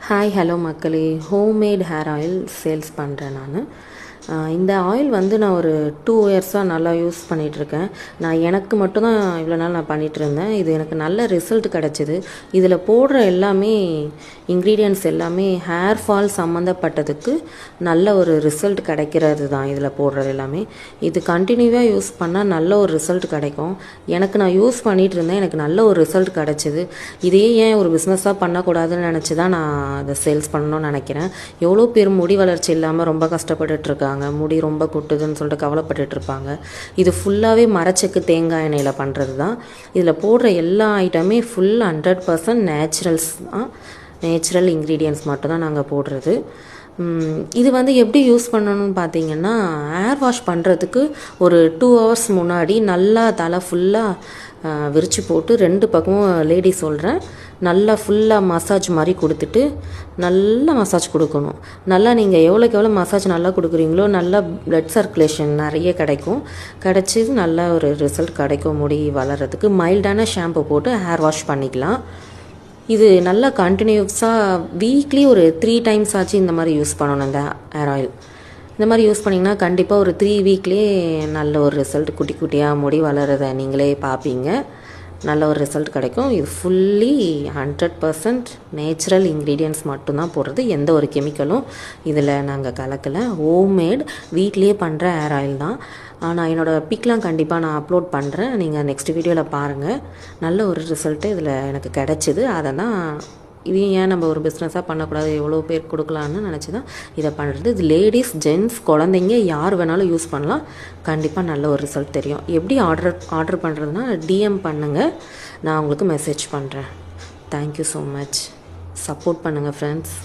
Hi hello மக்களே, homemade hair oil sales பண்ணுறேன் நான். இந்த ஆயில் வந்து நான் ஒரு 2 இயர்ஸாக நல்லா யூஸ் பண்ணிகிட்ருக்கேன். எனக்கு மட்டும்தான் இவ்வளோ நாள் நான் பண்ணிகிட்ருந்தேன். இது எனக்கு நல்ல ரிசல்ட் கிடச்சிது. இதில் போடுற எல்லாமே இன்க்ரீடியன்ட்ஸ் எல்லாமே ஹேர் ஃபால் சம்மந்தப்பட்டதுக்கு நல்ல ஒரு ரிசல்ட் கிடைக்கிறது தான். இதில் போடுறது எல்லாமே இது கண்டினியூவாக யூஸ் பண்ணால் நல்ல ஒரு ரிசல்ட் கிடைக்கும். நான் யூஸ் பண்ணிகிட்டு இருந்தேன், எனக்கு நல்ல ஒரு ரிசல்ட் கிடச்சிது. இதையே ஏன் ஒரு பிஸ்னஸாக பண்ணக்கூடாதுன்னு நினச்சி தான் நான் அதை சேல்ஸ் பண்ணணும்னு நினைக்கிறேன். எவ்வளோ பேர் முடி வளர்ச்சி இல்லாமல் ரொம்ப கஷ்டப்பட்டுட்ருக்காங்க, முடி ரொம்ப கொட்டுதுன்னு சொல்லிட்டு கவலைப்பட்டுட்டு இருப்பாங்க. இது ஃபுல்லாகவே மரச்செக்கு தேங்காய் எண்ணெயில் பண்ணுறது தான். இதில் போடுற எல்லா ஐட்டமே ஃபுல் 100% நேச்சுரல்ஸ் தான். நேச்சுரல் இன்க்ரீடியன்ட்ஸ் மட்டும்தான் நாங்கள் போடுறது. இது வந்து எப்படி யூஸ் பண்ணணும்னு பார்த்தீங்கன்னா, ஹேர் வாஷ் பண்ணுறதுக்கு ஒரு 2 ஹவர்ஸ் முன்னாடி நல்லா தலை ஃபுல்லாக விரித்து போட்டு 2 பக்கமும் லேடிஸ் சொல்கிறேன், நல்லா ஃபுல்லாக மசாஜ் மாதிரி கொடுத்துட்டு நல்லா மசாஜ் கொடுக்கணும். நல்லா நீங்கள் எவ்வளோக்கு எவ்வளோ மசாஜ் நல்லா கொடுக்குறீங்களோ நல்லா ப்ளட் சர்க்குலேஷன் நிறைய கிடச்சி நல்ல ஒரு ரிசல்ட் கிடைக்கும். முடி வளர்கிறதுக்கு மைல்டான ஷாம்பு போட்டு ஹேர் வாஷ் பண்ணிக்கலாம். இது நல்லா கண்டினியூஸாக வீக்லி ஒரு 3 டைம்ஸ் ஆச்சு இந்த மாதிரி யூஸ் பண்ணணும். இந்த ஹேர் ஆயில் இந்த மாதிரி யூஸ் பண்ணிங்கன்னா கண்டிப்பாக ஒரு 3 வீக்லேயே நல்ல ஒரு ரிசல்ட், குட்டி குட்டியாக முடி வளர்கிறத நீங்களே பார்ப்பீங்க. நல்ல ஒரு ரிசல்ட் கிடைக்கும். இது ஃபுல்லி 100% நேச்சுரல் இன்க்ரீடியன்ட்ஸ் மட்டும்தான் போடுறது. எந்த ஒரு கெமிக்கலும் இதில் நாங்கள் கலக்கலை. ஹோம்மேட் வீட்லேயே பண்ணுற ஹேர் ஆயில் தான். ஆனால் என்னோடய பிக்லாம் கண்டிப்பாக நான் அப்லோட் பண்ணுறேன், நீங்கள் நெக்ஸ்ட் வீடியோவில் பாருங்கள். நல்ல ஒரு ரிசல்ட்டு இதில் எனக்கு கிடச்சிது. அதை தான் இதையும் ஏன் நம்ம ஒரு பிஸ்னஸாக பண்ணக்கூடாது, எவ்வளோ பேர் கொடுக்கலான்னு நினச்சி தான் இதை பண்ணுறது. இது லேடிஸ், ஜென்ட்ஸ், குழந்தைங்க யார் வேணாலும் யூஸ் பண்ணலாம். கண்டிப்பாக நல்ல ஒரு ரிசல்ட் தெரியும். எப்படி ஆர்டர் பண்ணுறதுனா டிஎம் பண்ணுங்கள், நான் உங்களுக்கு மெசேஜ் பண்ணுறேன். Thank you so much. சப்போர்ட் பண்ணுங்கள் ஃப்ரெண்ட்ஸ்.